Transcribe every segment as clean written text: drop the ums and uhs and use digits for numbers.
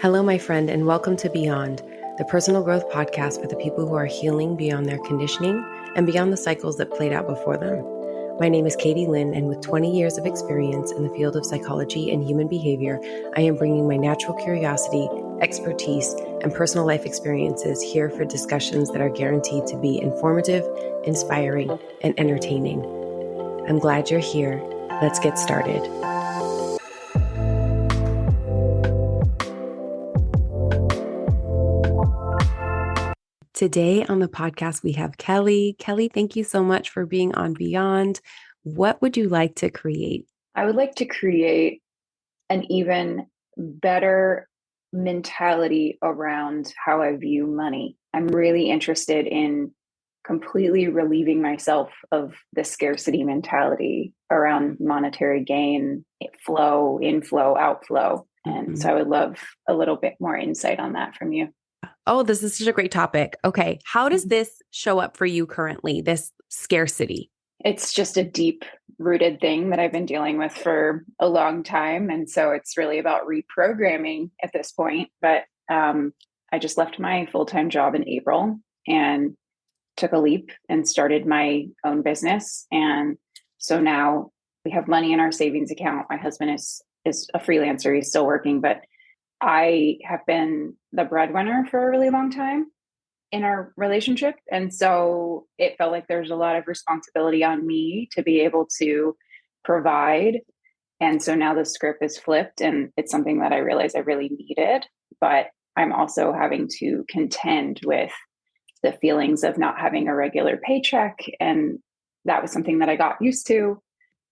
Hello, my friend, and welcome to Beyond, the personal growth podcast for the people who are healing beyond their conditioning and beyond the cycles that played out before them. My name is Lynn, and with 20 years of experience in the field of psychology and human behavior, I am bringing my natural curiosity, expertise, and personal life experiences here for discussions that are guaranteed to be informative, inspiring, and entertaining. I'm glad you're here. Let's get started. Today on the podcast, we have Kelly. Kelly, thank you so much for being on Beyond. What would you like to create? I would like to create an even better mentality around how I view money. I'm really interested in completely relieving myself of the scarcity mentality around monetary gain, flow, inflow, outflow. And so I would love a little bit more insight on that from you. Oh, this is such a great topic. Okay. How does this show up for you currently, this scarcity? It's just a deep rooted thing that I've been dealing with for a long time. And so it's really about reprogramming at this point. But I just left my full-time job in April and took a leap and started my own business. And so now we have money in our savings account. My husband is a freelancer. He's still working, but I have been the breadwinner for a really long time in our relationship. And so it felt like there's a lot of responsibility on me to be able to provide. And so now the script is flipped, and it's something that I realize I really needed, but I'm also having to contend with the feelings of not having a regular paycheck. And that was something that I got used to.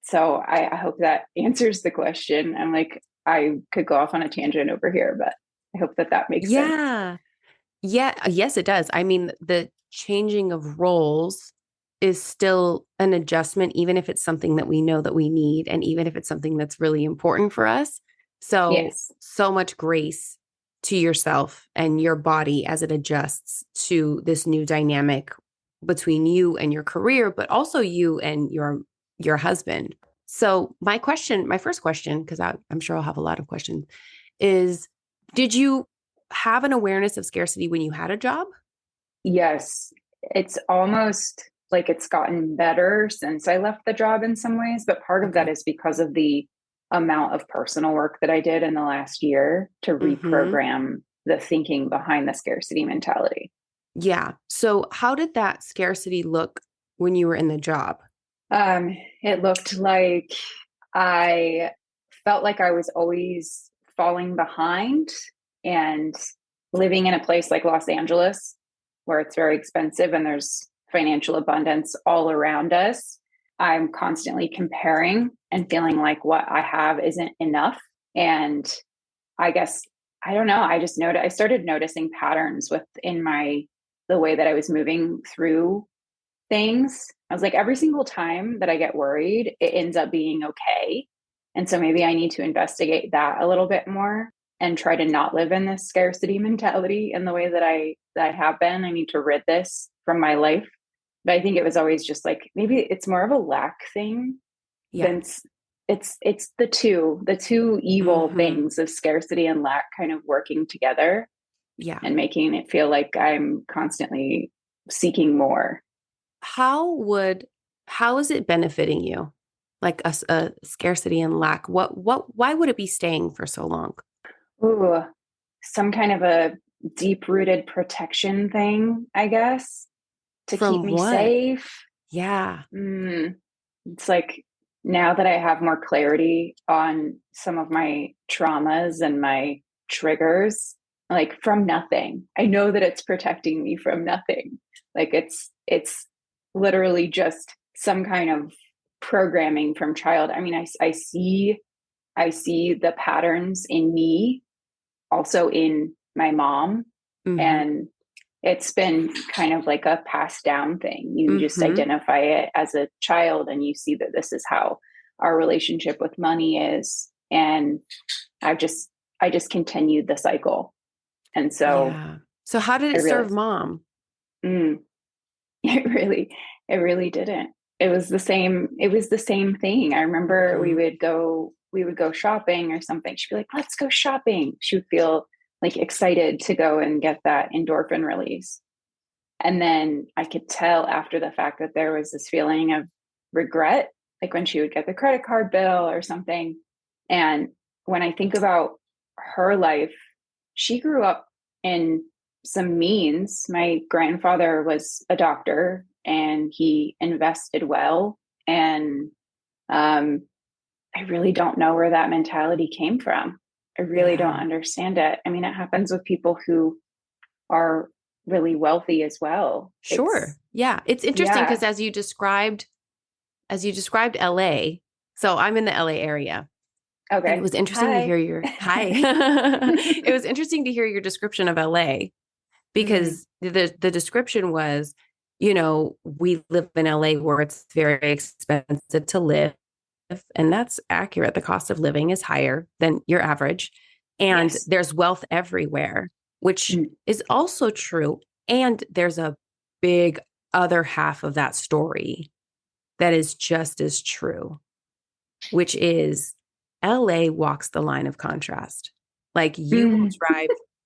So I hope that answers the question. I'm like, I could go off on a tangent over here, but I hope that makes sense. Yeah. Yes, it does. I mean, the changing of roles is still an adjustment, even if it's something that we know that we need, and even if it's something that's really important for us. So much grace to yourself and your body as it adjusts to this new dynamic between you and your career, but also you and your husband. So my first question, because I'm sure I'll have a lot of questions, is, did you have an awareness of scarcity when you had a job? Yes. It's almost like it's gotten better since I left the job in some ways, but part of that is because of the amount of personal work that I did in the last year to reprogram the thinking behind the scarcity mentality. Yeah. So how did that scarcity look when you were in the job? It looked like I felt like I was always falling behind, and living in a place like Los Angeles, where it's very expensive and there's financial abundance all around us. I'm constantly comparing and feeling like what I have isn't enough. And I guess, I don't know, I started noticing patterns within the way that I was moving through things. I was like, every single time that I get worried, it ends up being okay. And so maybe I need to investigate that a little bit more and try to not live in this scarcity mentality in the way that I have been. I need to rid this from my life. But I think it was always just like, maybe it's more of a lack thing than it's the two evil things of scarcity and lack kind of working together. Yeah. And making it feel like I'm constantly seeking more. How is it benefiting you? Like a scarcity and lack? Why would it be staying for so long? Ooh, some kind of a deep-rooted protection thing, I guess, to keep me safe. Yeah. It's like, now that I have more clarity on some of my traumas and my triggers, like from nothing, I know that it's protecting me from nothing. Like it's literally just some kind of programming from child. I mean, I see the patterns in me, also in my mom. And it's been kind of like a passed down thing. You just identify it as a child, and you see that this is how our relationship with money is. And I just continued the cycle. And so, So how did it serve mom? It really didn't. It was the same thing. I remember we would go shopping or something. She'd be like, let's go shopping. She would feel like excited to go and get that endorphin release. And then I could tell after the fact that there was this feeling of regret, like when she would get the credit card bill or something. And when I think about her life, she grew up in some means. My grandfather was a doctor and he invested well. And I really don't know where that mentality came from. I really don't Yeah. understand it. I mean, it happens with people who are really wealthy as well. Sure. Yeah. It's interesting because Yeah. as you described LA, so I'm in the LA area. And it Okay. was interesting to hear Hi. your hi. It was interesting to hear your description of LA Mm, because the description was, we live in LA where it's very expensive to live. And that's accurate. The cost of living is higher than your average. And yes. there's wealth everywhere, which Mm, is also true. And there's a big other half of that story that is just as true, which is LA walks the line of contrast. Like mm,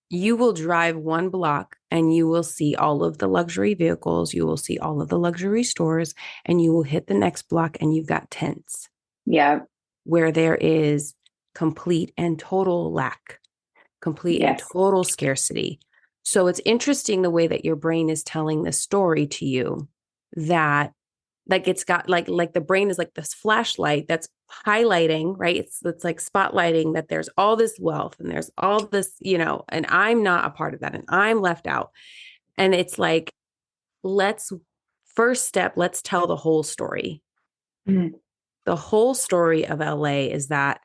you will drive one block and you will see all of the luxury vehicles, you will see all of the luxury stores, and you will hit the next block and you've got tents yeah. where there is complete and total lack, complete and Yes. total scarcity. So it's interesting the way that your brain is telling this story to you that like it's got like the brain is like this flashlight that's highlighting, right? It's like spotlighting that there's all this wealth and there's all this, and I'm not a part of that and I'm left out. And it's like, let's first step, let's tell the whole story. Mm, The whole story of LA is that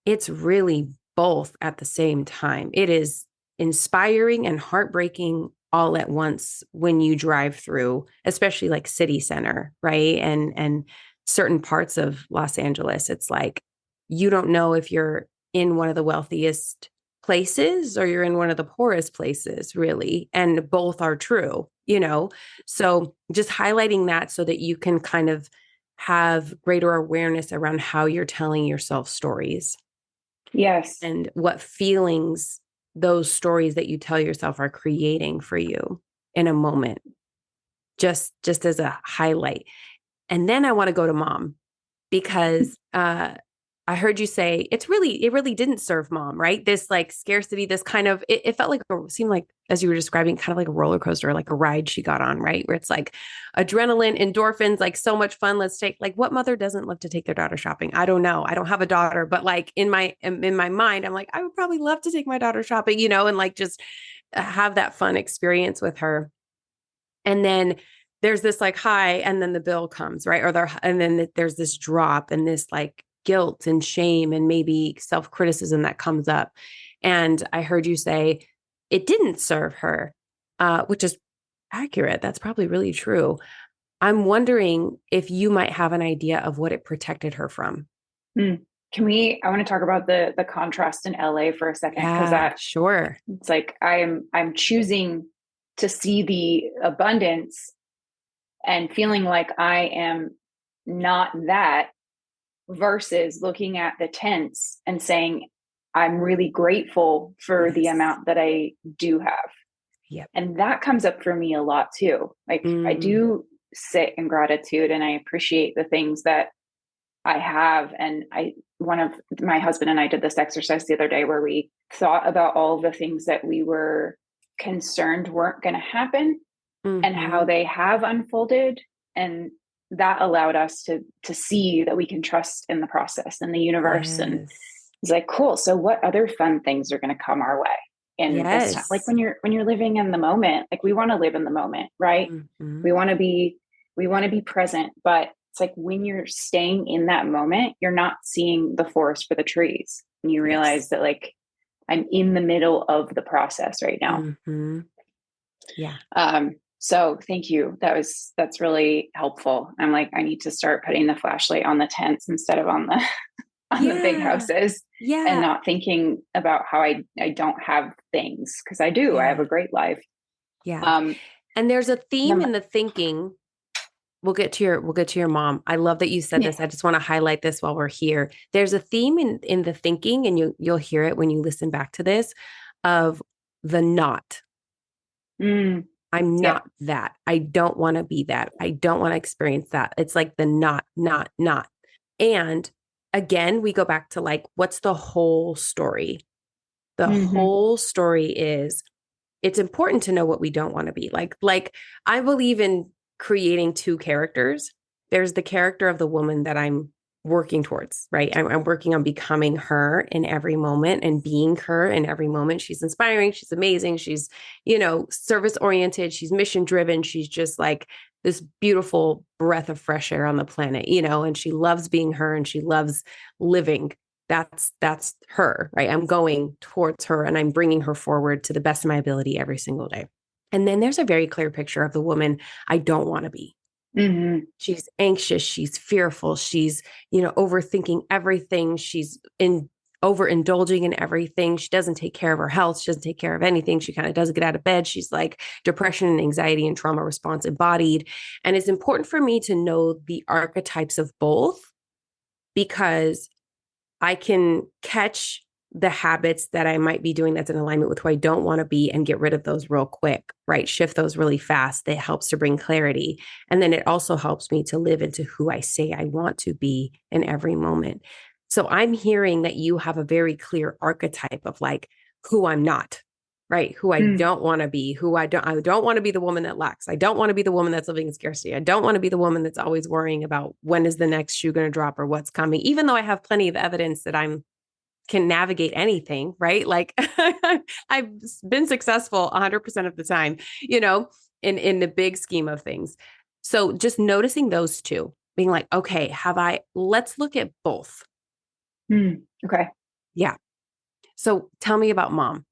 it's really both at the same time. It is inspiring and heartbreaking all at once when you drive through, especially like city center, right? And certain parts of Los Angeles. It's like you don't know if you're in one of the wealthiest places or you're in one of the poorest places, really. And both are true. So just highlighting that so that you can kind of have greater awareness around how you're telling yourself stories yes. and what feelings those stories that you tell yourself are creating for you in a moment, just as a highlight. And then I want to go to mom because I heard you say it really didn't serve mom, right? This like scarcity, this kind of it felt like seemed like as you were describing, kind of like a roller coaster, like a ride she got on, right? Where it's like adrenaline, endorphins, like so much fun. Let's take like what mother doesn't love to take their daughter shopping? I don't know. I don't have a daughter, but like in my mind, I'm like, I would probably love to take my daughter shopping, and like just have that fun experience with her. And then there's this like high, and then the bill comes, right? And then there's this drop and this like guilt and shame and maybe self criticism that comes up. And I heard you say it didn't serve her, which is accurate. That's probably really true. I'm wondering if you might have an idea of what it protected her from. Mm. I want to talk about the contrast in LA for a second, because Yeah, that sure. it's like I'm choosing to see the abundance and feeling like I am not that, versus looking at the tents and saying, I'm really grateful for the Yes. amount that I do have. Yep. And that comes up for me a lot too. Like I Mm, do sit in gratitude and I appreciate the things that I have. And one of my husband and I did this exercise the other day where we thought about all the things that we were concerned weren't going to happen and how mm-hmm. they have unfolded. And that allowed us to see that we can trust in the process and the universe. And Yes. it's like, cool. So what other fun things are going to come our way in this time? Like Yes. when you're living in the moment, like we want to live in the moment, right? Mm-hmm. We want to be we want to be present, but it's like when you're staying in that moment, you're not seeing the forest for the trees. And you realize Yes. that like I'm in the middle of the process right now. Mm-hmm. Yeah. So thank you. That's really helpful. I'm like, I need to start putting the flashlight on the tents instead of on the on the big Yeah. houses, and Yeah. not thinking about how I don't have things, because I do. I have Yeah. a great life. Yeah. Um, And there's a theme num- in the thinking. We'll get to your mom. I love that you said yeah. this. I just want to highlight this while we're here. There's a theme in the thinking, and you'll hear it when you listen back to this of the not. Mm, I'm yep. not that. I don't want to be that. I don't want to experience that. It's like the not, not, not. And again, we go back to like, what's the whole story? The Mm-hmm. whole story is it's important to know what we don't want to be. Like I believe in creating two characters. There's the character of the woman that I'm working towards, right? I'm working on becoming her in every moment and being her in every moment. She's inspiring. She's amazing. She's, service oriented. She's mission driven. She's just like this beautiful breath of fresh air on the planet, and she loves being her and she loves living. That's her, right? I'm going towards her and I'm bringing her forward to the best of my ability every single day. And then there's a very clear picture of the woman I don't want to be. Mm-hmm. She's anxious, she's fearful, she's, overthinking everything, she's in overindulging in everything. She doesn't take care of her health, she doesn't take care of anything. She kind of doesn't get out of bed. She's like depression and anxiety and trauma response embodied. And it's important for me to know the archetypes of both because I can catch the habits that I might be doing that's in alignment with who I don't want to be and get rid of those real quick, right? Shift those really fast. That helps to bring clarity. And then it also helps me to live into who I say I want to be in every moment. So I'm hearing that you have a very clear archetype of like who I'm not, right? Who I Mm. don't want to be, I don't want to be the woman that lacks. I don't want to be the woman that's living in scarcity. I don't want to be the woman that's always worrying about when is the next shoe going to drop or what's coming, even though I have plenty of evidence that I'm can navigate anything, right? Like I've been successful 100% of the time, in the big scheme of things. So just noticing those two, being like, okay, let's look at both. Okay. Yeah. So tell me about mom.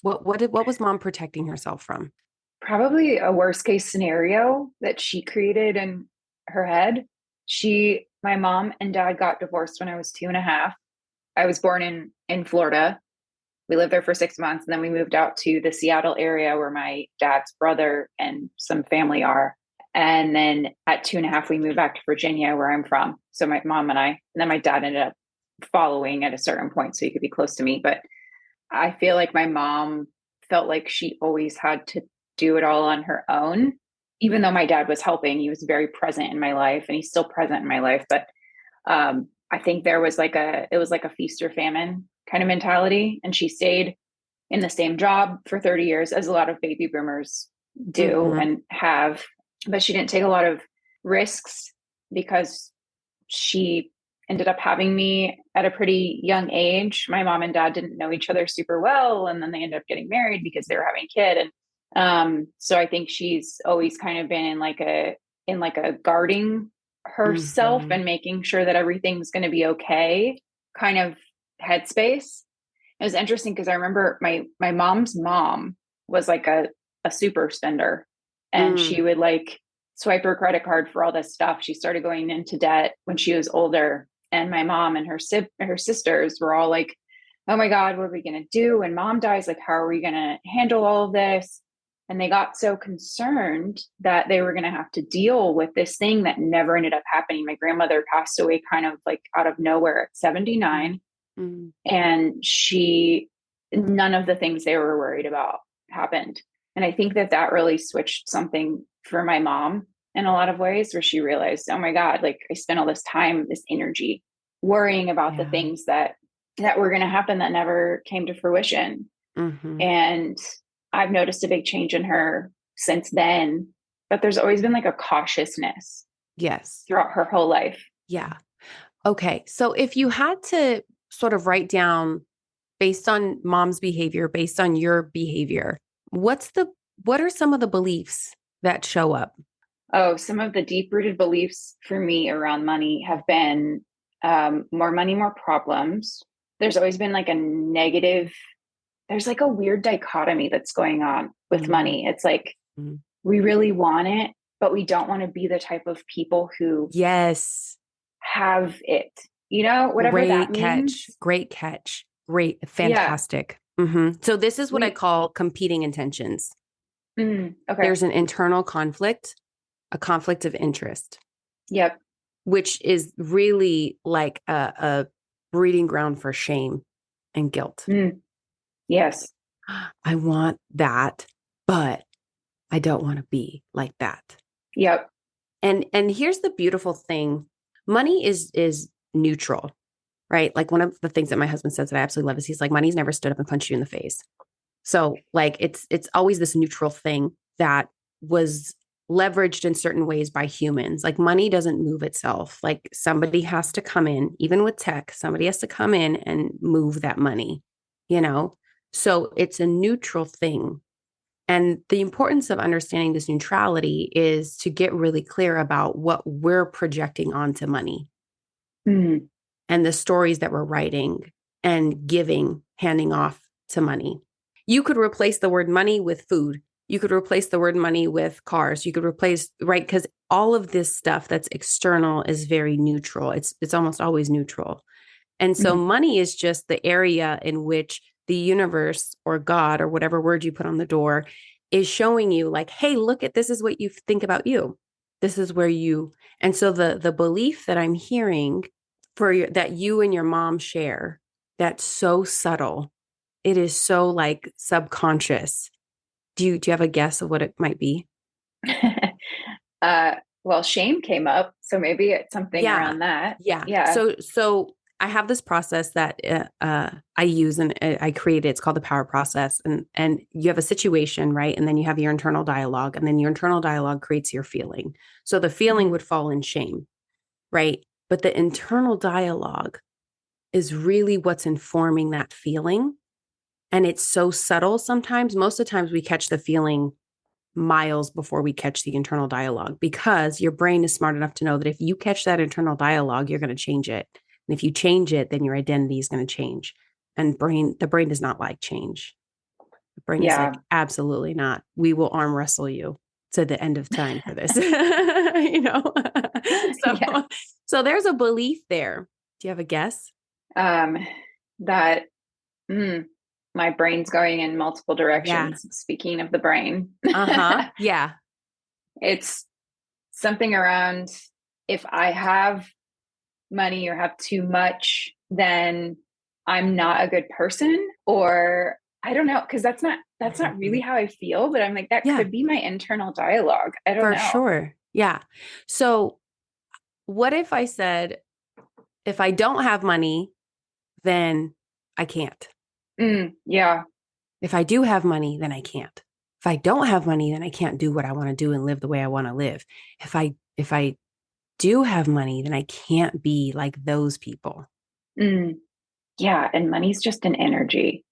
What was mom protecting herself from? Probably a worst case scenario that she created in her head. My mom and dad got divorced when I was 2.5. I was born in Florida. We lived there for 6 months, and then we moved out to the Seattle area where my dad's brother and some family are. And then at 2.5, we moved back to Virginia, where I'm from. So my mom and then my dad ended up following at a certain point so he could be close to me. But I feel like my mom felt like she always had to do it all on her own. Even though my dad was helping, he was very present in my life and he's still present in my life. But I think it was like a feast or famine kind of mentality. And she stayed in the same job for 30 years, as a lot of baby boomers do Mm-hmm. and have, but she didn't take a lot of risks because she ended up having me at a pretty young age. My mom and dad didn't know each other super well, and then they ended up getting married because they were having a kid. And so I think she's always kind of been in like a guarding herself Mm-hmm. and making sure that everything's going to be okay kind of headspace. It was interesting because I remember my mom's mom was like a super spender, and Mm. she would like swipe her credit card for all this stuff. She started going into debt when she was older, and my mom and her sisters were all like, "Oh my God, what are we gonna do when mom dies? Like, how are we gonna handle all of this?" And they got so concerned that they were gonna have to deal with this thing that never ended up happening. My grandmother passed away kind of like out of nowhere at 79, Mm-hmm. and none of the things they were worried about happened. And I think that really switched something for my mom in a lot of ways, where she realized, oh my God, like I spent all this time, this energy worrying about the Yeah. things that were going to happen that never came to fruition. Mm-hmm. And I've noticed a big change in her since then, but there's always been like a cautiousness Yes. throughout her whole life. Yeah. Okay. So if you had to sort of write down based on mom's behavior, based on your behavior, what are some of the beliefs that show up? Oh, some of the deep rooted beliefs for me around money have been more money, more problems. There's always been like a negative, there's like a weird dichotomy that's going on with Mm-hmm. money. It's like we really want it, but we don't want to be the type of people who Yes. have it, whatever that Great means. catch. Great catch. Great. Yeah. Fantastic. So this is what I We, call competing intentions. okay. There's an internal conflict, a conflict of interest, Yep. which is really like a breeding ground for shame and guilt. Mm, yes. I want that, but I don't want to be like that. Yep. And here's the beautiful thing. Money is neutral, right? Like one of the things that my husband says that I absolutely love is he's like, money's never stood up and punched you in the face. So like it's always this neutral thing that was leveraged in certain ways by humans. Like money doesn't move itself. Like somebody has to come in, even with tech, somebody has to come in and move that money, you know? So it's a neutral thing. And the importance of understanding this neutrality is to get really clear about what we're projecting onto money Mm. and the stories that we're writing and giving, handing off to money. You could replace the word money with food. You could replace the word money with cars. You could replace, right? Because all of this stuff that's external is very neutral. It's almost always neutral. And so Mm. money is just the area in which the universe or God or whatever word you put on the door is showing you like, hey, look at this is what you think about you. This is where you, and so the belief that I'm hearing for your, that you and your mom share, that's so subtle. It is so like subconscious. Do you have a guess of what it might be? uh, well, shame came up, so maybe it's something Yeah. around that. Yeah. Yeah. So I have this process that I use and I created. It's called the power process. And you have a situation, right? And then you have your internal dialogue, and then your internal dialogue creates your feeling. So the feeling Mm. would fall in shame, right? But the internal dialogue is really what's informing that feeling. And it's so subtle sometimes. Most of the times we catch the feeling miles before we catch the internal dialogue because your brain is smart enough to know that if you catch that internal dialogue, you're going to change it. And if you change it, then your identity is going to change. And the brain does not like change. The brain is Yeah. like, absolutely not. We will arm wrestle you to the end of time for this. you know? so Yeah. so there's a belief there. Do you have a guess? Um, that mm, my brain's going in multiple Yeah. directions. Speaking of the brain, Uh-huh. Yeah. it's something around if I have money or have too much, then I'm not a good person, or I don't know, because that's not really how I feel, but I'm like, that Yeah, could be my internal dialogue. I don't for know. sure. Yeah. So what if I said, if I don't have money, then I can't. Yeah. If I do have money, then I can't. If I don't have money, then I can't do what I want to do and live the way I want to live. If I do have money, then I can't be like those people. Mm, yeah. And money's just an energy,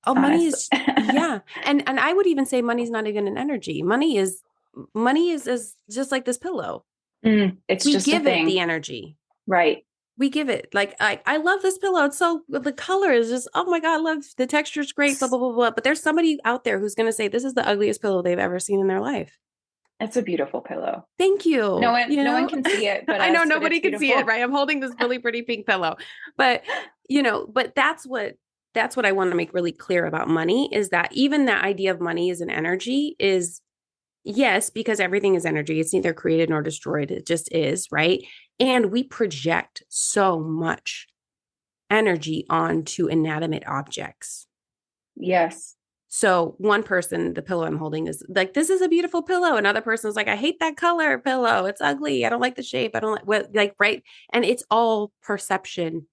Oh, money honestly. is yeah. And I would even say money's not even an energy. Money is just like this pillow. It's We just a give it thing. the energy. Right. We give it like I love this pillow. It's so the color is just oh my god, I love the texture's great, blah blah blah blah. But there's somebody out there who's going to say this is the ugliest pillow they've ever seen in their life. It's a beautiful pillow. Thank No you. one, You no one know, can see it but I know us, but it's nobody can see it, beautiful. right? I'm holding this really pretty pink pillow, but but that's what I want to make really clear about money is that even that idea of money as an energy is yes, because everything is energy. It's neither created nor destroyed. It just is, right? And we project so much energy onto inanimate objects. Yes. So one person, the pillow I'm holding is like, this is a beautiful pillow. Another person is like, I hate that color pillow. It's ugly. I don't like the shape. I don't like, right. And it's all perception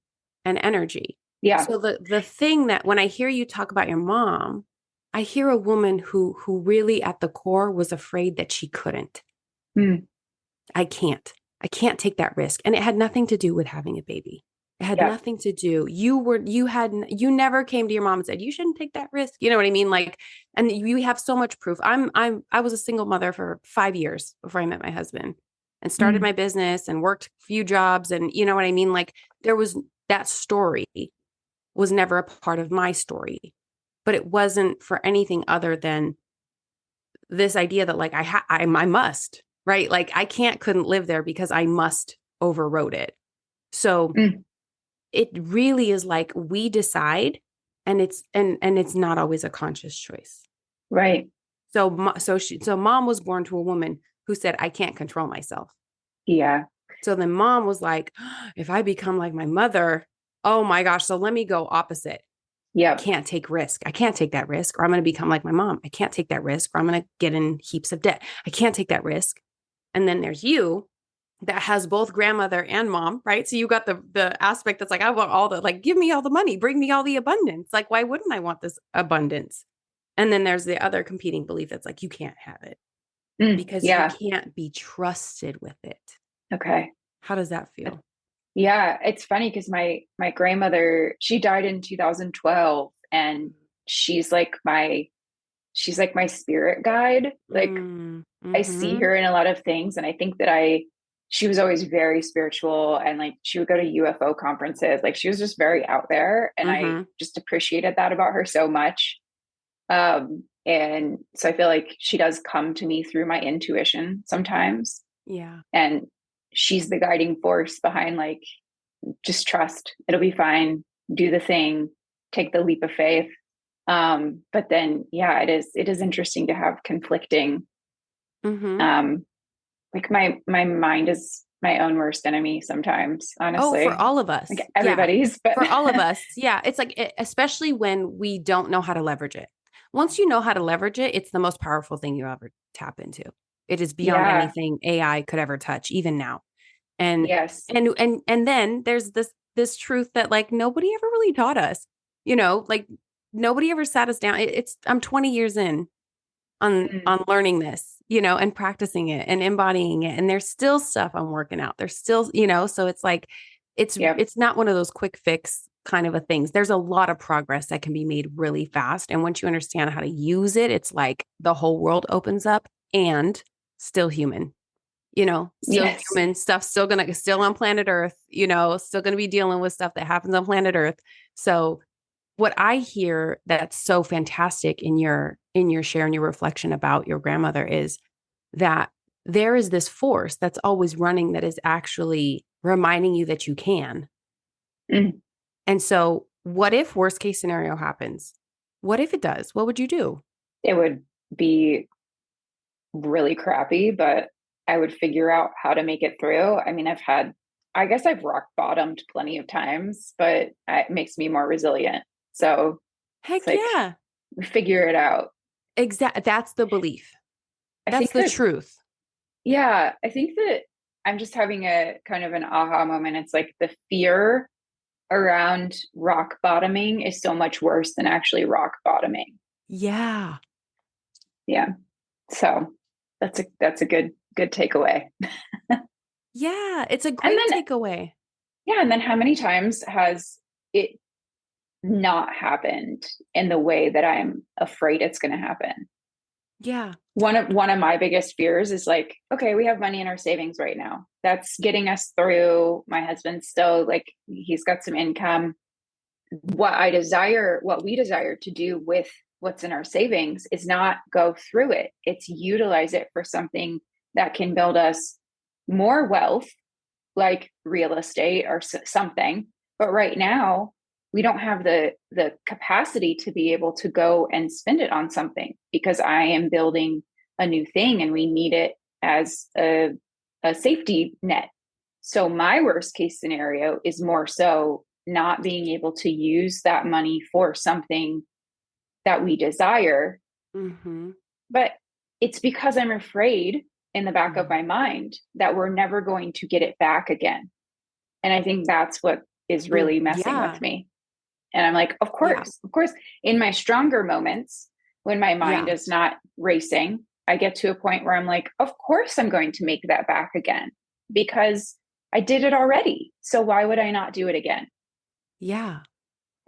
and energy. Yeah. So the thing that when I hear you talk about your mom, I hear a woman who really at the core was afraid that she couldn't. Mm, I can't. I can't take that risk. And it had nothing to do with having a baby. It had yeah. nothing to do. You never came to your mom and said, you shouldn't take that risk. You know what I mean? Like, and you have so much proof. I was a single mother for 5 years before I met my husband and started Mm, my business and worked a few jobs. And you know what I mean? Like there was that story was never a part of my story, but it wasn't for anything other than this idea that like I must, right? Like I couldn't live there because I must overrode it. So mm, it really is like we decide and it's not always a conscious choice. right. So mom was born to a woman who said I can't control myself. Yeah. So then mom was like, if I become like my mother, oh my gosh, so let me go opposite. I Yep. can't take risk. I can't take that risk, or I'm going to become like my mom. I can't take that risk, or I'm going to get in heaps of debt. I can't take that risk. And then there's you that has both grandmother and mom, right? So you got the aspect that's like, I want all the, like, give me all the money, bring me all the abundance. Like, why wouldn't I want this abundance? And then there's the other competing belief that's like, you can't have it because you Yeah. can't be trusted with it. Okay. How does that feel? Yeah, it's funny because my grandmother, she died in 2012, and she's like my she's like my spirit guide. Like Mm, I see mm-hmm, her in a lot of things, and I think that I she was always very spiritual, and like she would go to UFO conferences. Like she was just very out there, and I mm-hmm. just appreciated that about her so much. And so I feel like she does come to me through my intuition sometimes, Yeah. and she's the guiding force behind like just trust. It'll be fine. Do the thing. Take the leap of faith. But then, yeah, it is interesting to have conflicting. Mm-hmm. Um, like my mind is my own worst enemy sometimes. Oh, for Honestly, all of us. like Yeah. everybody's, but For all of us. Yeah. It's like, especially when we don't know how to leverage it. Once you know how to leverage it, it's the most powerful thing you ever tap into. It is beyond yeah, anything AI could ever touch, even now. And yes, and then there's this truth that like nobody ever really taught us. Like nobody ever sat us down. It's I'm 20 years in mm, on learning this, and practicing it and embodying it. And there's still stuff I'm working out. There's still, so it's like yep, it's not one of those quick fix kind of a things. There's a lot of progress that can be made really fast. And once you understand how to use it, it's like the whole world opens up and still human. Still yes, human stuff, still on planet Earth, still gonna be dealing with stuff that happens on planet Earth. So what I hear that's so fantastic in your share and your reflection about your grandmother is that there is this force that's always running that is actually reminding you that you can. mm. And so what if worst case scenario happens? What if it does? What would you do? It would be really crappy, but I would figure out how to make it through. I mean, I guess I've rock bottomed plenty of times, but it makes me more resilient. So it's Heck like, yeah. figure it out. That's the belief. I That's think the that, truth. yeah, I think that I'm just having a kind of an aha moment. It's like the fear around rock bottoming is so much worse than actually rock bottoming. Yeah. Yeah. So that's a good takeaway. Yeah. It's a And great then takeaway. yeah, and then how many times has it not happened in the way that I'm afraid it's going to happen? Yeah. One of my biggest fears is like, okay, we have money in our savings right now. That's getting us through. My husband's still like he's got some income. What we desire to do with what's in our savings is not go through it. It's utilize it for something that can build us more wealth, like real estate or something. But right now, we don't have the capacity to be able to go and spend it on something because I am building a new thing and we need it as a safety net. So my worst case scenario is more so not being able to use that money for something that we desire. Mm-hmm. But it's because I'm afraid in the back of Mm-hmm. my mind that we're never going to get it back again. And I think that's what is Mm, really messing with yeah. me. And I'm like, Yeah. of course, in my stronger moments, when my mind Yeah. is not racing, I get to a point where I'm like, of course, I'm going to make that back again because I did it already. So why would I not do it again? Yeah.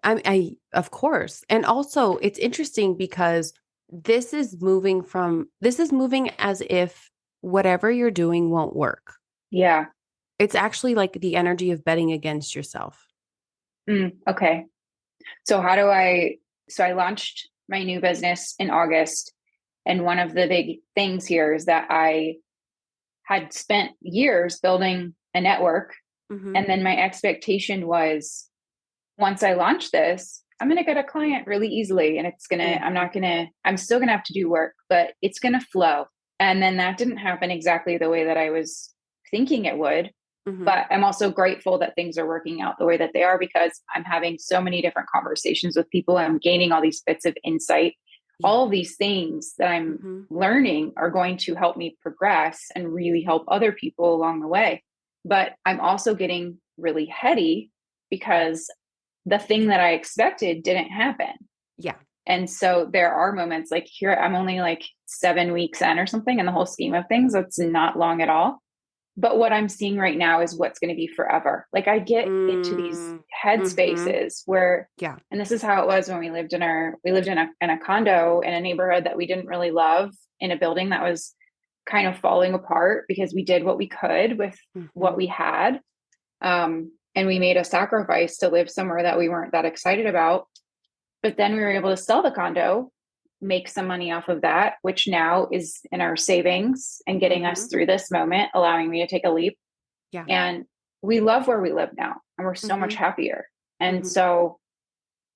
Of course. And also it's interesting because this is moving as if whatever you're doing won't work. Yeah. It's actually like the energy of betting against yourself. Okay. So so I launched my new business in August. And one of the big things here is that I had spent years building a network. Mm-hmm. And then my expectation was once I launch this, I'm going to get a client really easily. And Mm-hmm. I'm still going to have to do work, but it's going to flow. And then that didn't happen exactly the way that I was thinking it would. Mm-hmm. But I'm also grateful that things are working out the way that they are because I'm having so many different conversations with people. I'm gaining all these bits of insight. Yeah. All of these things that I'm Mm-hmm. learning are going to help me progress and really help other people along the way. But I'm also getting really heady because the thing that I expected didn't happen. Yeah. And so there are moments like here, I'm only like 7 weeks in or something in the whole scheme of things. That's not long at all. But what I'm seeing right now is what's going to be forever. Like I get into these Mm-hmm. headspaces where, Yeah. and this is how it was when we lived in a condo in a neighborhood that we didn't really love, in a building that was kind of falling apart because we did what we could with Mm-hmm. what we had. And we made a sacrifice to live somewhere that we weren't that excited about. But then we were able to sell the condo, make some money off of that, which now is in our savings and getting Mm-hmm. us through this moment, allowing me to take a leap. Yeah. And we love where we live now and we're so Mm-hmm. much happier. And Mm-hmm. so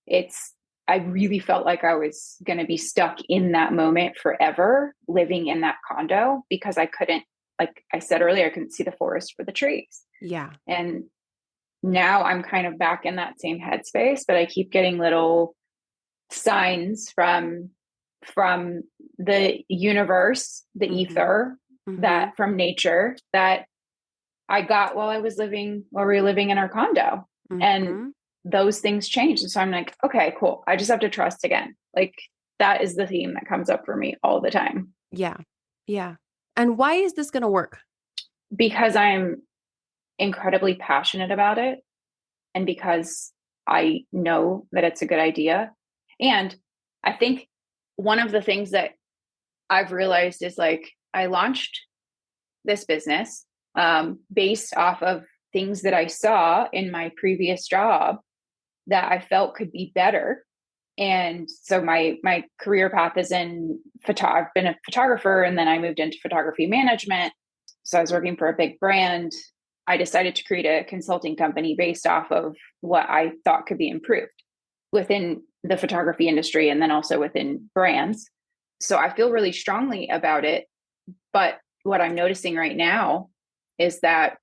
it's, I really felt like I was going to be stuck in that moment forever, living in that condo because I couldn't, like I said earlier, I couldn't see the forest for the trees. Yeah. And now I'm kind of back in that same headspace, but I keep getting little signs from the universe, the Mm-hmm. ether, Mm-hmm. that from nature that I got while we were living in our condo. And Mm-hmm. those things changed. And so I'm like, okay, cool. I just have to trust again. Like that is the theme that comes up for me all the time Yeah. Yeah. And why is this going to work? because I'm incredibly passionate about it and because I know that it's a good idea. And I think one of the things that I've realized is like I launched this business based off of things that I saw in my previous job that I felt could be better. And so my career path is in I've been a photographer and then I moved into photography management. So I was working for a big brand. I decided to create a consulting company based off of what I thought could be improved within the photography industry and then also within brands. So I feel really strongly about it. But what I'm noticing right now is that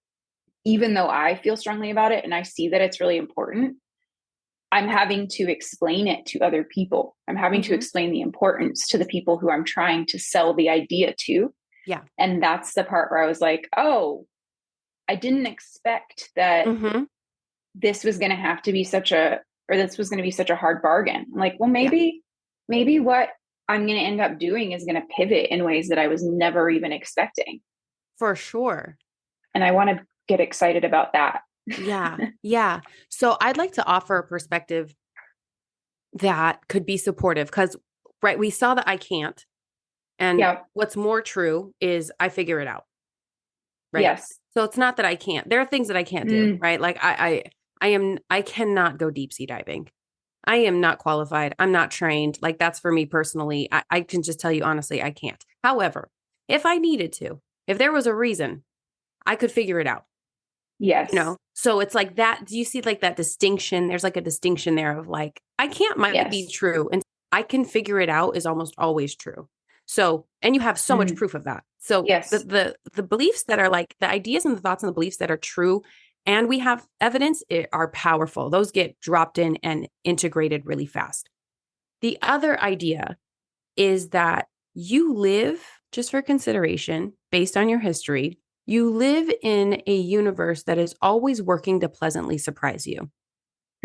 even though I feel strongly about it and I see that it's really important, I'm having to explain it to other people. I'm having to Mm-hmm. explain the importance to the people who I'm trying to sell the idea to. Yeah. And that's the part where I was like, oh, I didn't expect that Mm-hmm. this was going to have to be this was going to be such a hard bargain. I'm like, well, Yeah. maybe what I'm going to end up doing is going to pivot in ways that I was never even expecting. For sure. And I want to get excited about that. Yeah. Yeah. So I'd like to offer a perspective that could be supportive because, right, we saw that I can't. And Yeah. what's more true is I figure it out. Right. Yes. So it's not that I can't. There are things that I can't do. Mm, Right. Like I cannot go deep sea diving. I am not qualified. I'm not trained. Like that's for me personally. I can just tell you honestly, I can't. However, if I needed to, if there was a reason, I could figure it out. yes. So it's like that. Do you see like that distinction? There's like a distinction there of like, I can't might be Yes. true and I can figure it out is almost always true. So, and you have so much Mm, proof of that. So yes. the beliefs that are like the ideas and the thoughts and the beliefs that are true and we have evidence are powerful. Those get dropped in and integrated really fast. The other idea is that you live, just for consideration, based on your history, you live in a universe that is always working to pleasantly surprise you.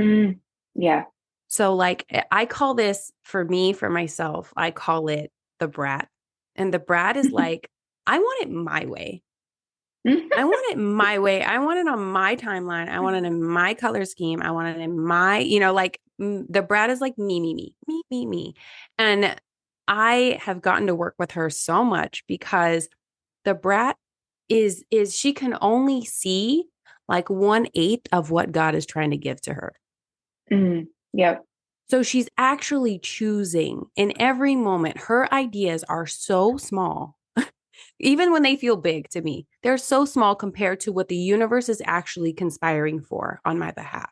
Mm, yeah. So, like, I call this for me, for myself, I call it the brat. And the brat is like, I want it my way. I want it my way. I want it on my timeline. I want it in my color scheme. I want it in my, like the brat is like me. And I have gotten to work with her so much because the brat is she can only see like 1/8 of what God is trying to give to her. Mm, yep. So she's actually choosing in every moment. Her ideas are so small, even when they feel big to me, they're so small compared to what the universe is actually conspiring for on my behalf.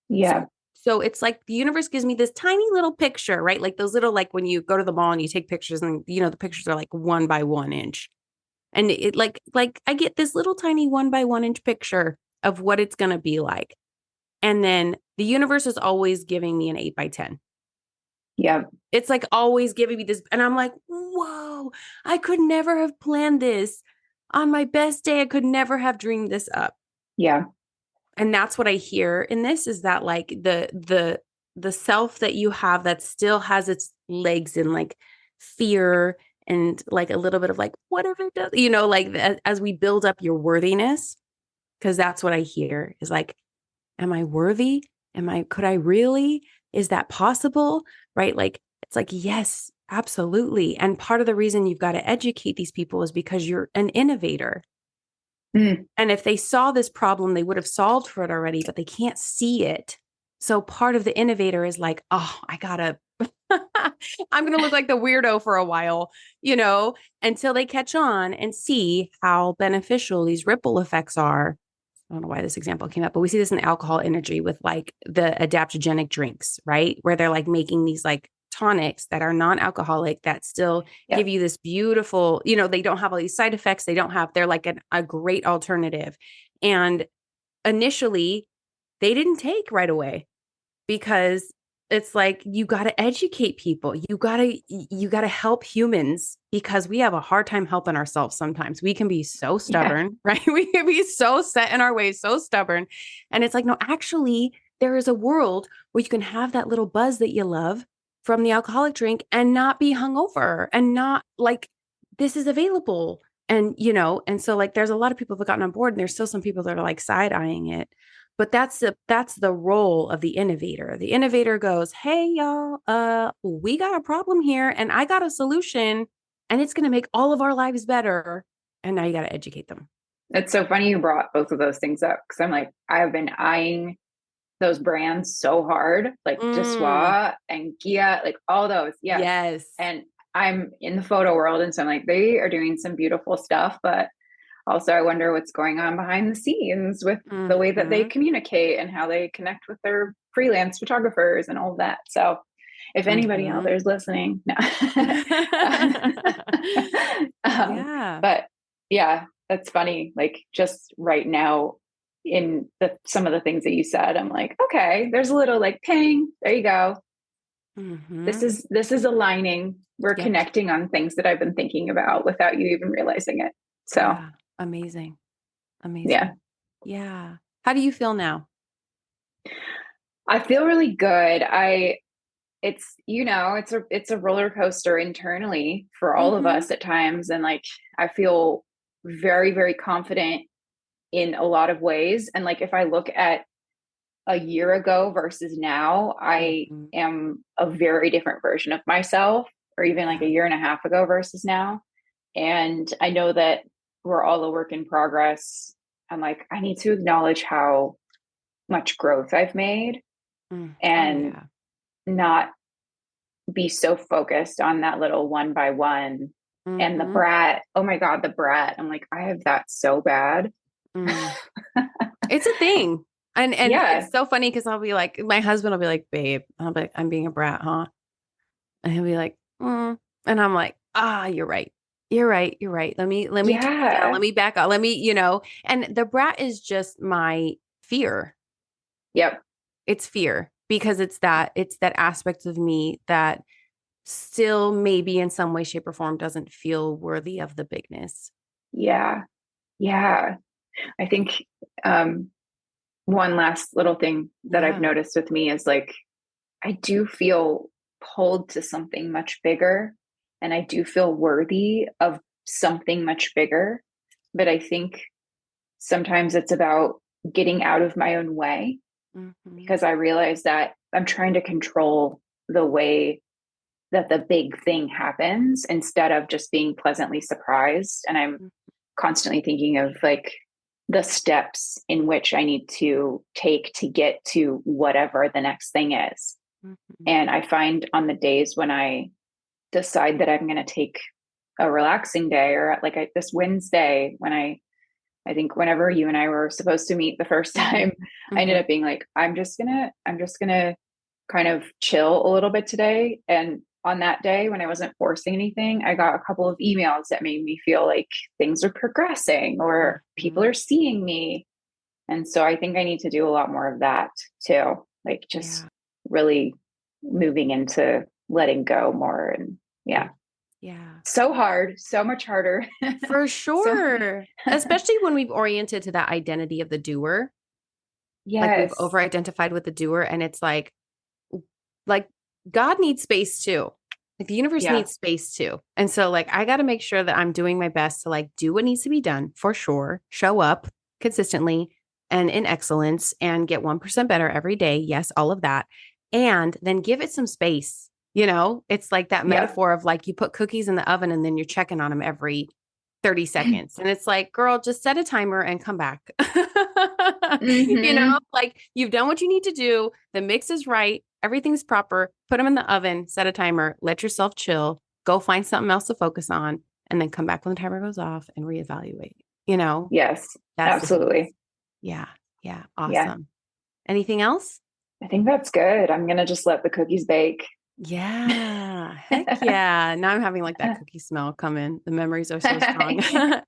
So, Yeah. so it's like the universe gives me this tiny little picture, right? Like those little, like when you go to the mall and you take pictures and, the pictures are like 1 by 1 inch. And it like I get this little tiny 1 by 1 inch picture of what it's going to be like. And then the universe is always giving me an 8 by 10. Yeah. It's like always giving me this. And I'm like, whoa, I could never have planned this. On my best day, I could never have dreamed this up. Yeah. And that's what I hear in this, is that like the self that you have that still has its legs in like fear and like a little bit of like, what if it does, like as we build up your worthiness, because that's what I hear is like, am I worthy? Could I really? Is that possible? Right? Like, it's like, yes, absolutely. And part of the reason you've got to educate these people is because you're an innovator. Mm. And if they saw this problem, they would have solved for it already, but they can't see it. So part of the innovator is like, oh, I'm going to look like the weirdo for a while, until they catch on and see how beneficial these ripple effects are. I don't know why this example came up, but we see this in alcohol energy with like the adaptogenic drinks, right? Where they're like making these like tonics that are non-alcoholic that still Yeah. give you this beautiful, they don't have all these side effects. They're like a great alternative. And initially they didn't take right away because it's like, you got to educate people. You got to help humans, because we have a hard time helping ourselves. Sometimes we can be so Yeah. stubborn, right? We can be so set in our ways, so stubborn. And it's like, no, actually there is a world where you can have that little buzz that you love from the alcoholic drink and not be hungover, and not like, this is available. And so like, there's a lot of people that have gotten on board, and there's still some people that are like side eyeing it. But that's the role of the innovator. The innovator goes, hey, y'all, we got a problem here and I got a solution, and it's going to make all of our lives better. And now you got to educate them. It's so funny you brought both of those things up, because I'm like, I've been eyeing those brands so hard, like Mm, Deswa and Gia, like all those. Yes. yes. And I'm in the photo world. And so I'm like, they are doing some beautiful stuff, but also I wonder what's going on behind the scenes with the way that they Mm-hmm. communicate and how they connect with their freelance photographers and all of that. So if anybody out Mm-hmm. there is listening, no. um, Yeah. but yeah, that's funny. Like just right now in some of the things that you said, I'm like, okay, there's a little like ping, there you go. Mm-hmm. This is aligning. We're Yep. connecting on things that I've been thinking about without you even realizing it. So Yeah. Amazing. yeah, Amazing. Yeah. How do you feel now? I feel really good. It's a roller coaster internally for all of Mm-hmm. us at times. And like, I feel very, very confident in a lot of ways. And like, if I look at a year ago versus now, I Mm-hmm. am a very different version of myself, or even like Yeah. a year and a half ago versus now. And I know that we're all a work in progress. I'm like, I need to acknowledge how much growth I've made Oh and yeah. not be so focused on that little 1 by 1. And the Mm-hmm. brat, oh my God, the brat. I'm like, I have that so bad. Mm. It's a thing. And Yeah. it's so funny because I'll be like, my husband will be like, babe, I'll be like, I'm being a brat, huh? And he'll be like, and I'm like, you're right. You're right. You're right. Let me tone it down. Yeah. Let me back up. And the brat is just my fear. Yep. It's fear, because it's that aspect of me that still maybe in some way, shape, or form doesn't feel worthy of the bigness. Yeah. Yeah. I think um, one last little thing that I've Yeah. noticed with me is like, I do feel pulled to something much bigger, and I do feel worthy of something much bigger. But I think sometimes it's about getting out of my own way, Mm-hmm. because I realize that I'm trying to control the way that the big thing happens instead of just being pleasantly surprised. And I'm constantly thinking of like the steps in which I need to take to get to whatever the next thing is. Mm-hmm. And I find on the days when I decide that I'm going to take a relaxing day, or like this Wednesday, when I think whenever you and I were supposed to meet the first Mm-hmm. time, I ended Mm-hmm. up being like, I'm just gonna kind of chill a little bit today. And on that day when I wasn't forcing anything, I got a couple of emails that made me feel like things are progressing or people Mhm. are seeing me. And so I think I need to do a lot more of that too. Like just Yeah. really moving into letting go more. And yeah, Yeah. so hard, so much harder. For So, sure. Especially when we've oriented to that identity of the doer, like we've yes. over identified with the doer. And it's like God needs space too. Like the universe Yeah. needs space too. And so like I got to make sure that I'm doing my best to like do what needs to be done for sure, show up consistently and in excellence and get 1% better every day. Yes, all of that. And then give it some space. You know, it's like that Yep. metaphor of like you put cookies in the oven and then you're checking on them every 30 seconds. And it's like, girl, just set a timer and come back. You know, Hmm. like you've done what you need to do. The mix is right. Everything's proper. Put them in the oven, set a timer, let yourself chill, go find something else to focus on, and then come back when the timer goes off and reevaluate. You know, Yes, that's the piece. absolutely. Yeah. Yeah. Yeah. Awesome. Anything else? I think that's good. I'm going to just let the cookies bake. Yeah. Heck yeah. Now I'm having like that cookie smell come in. The memories are so strong.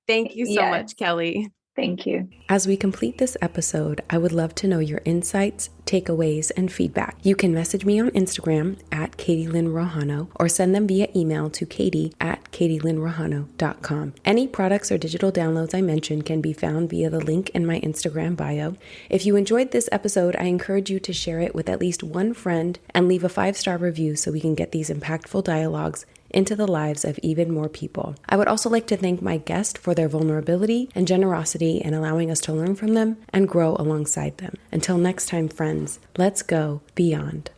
Thank you so Yes. much, Kelly. Thank you. As we complete this episode, I would love to know your insights, takeaways, and feedback. You can message me on Instagram at Katie Lynn Rojano or send them via email to katie@katielynnrojano.com. Any products or digital downloads I mentioned can be found via the link in my Instagram bio. If you enjoyed this episode, I encourage you to share it with at least one friend and leave a 5-star review so we can get these impactful dialogues into the lives of even more people. I would also like to thank my guest for their vulnerability and generosity in allowing us to learn from them and grow alongside them. Until next time, friends, let's go beyond.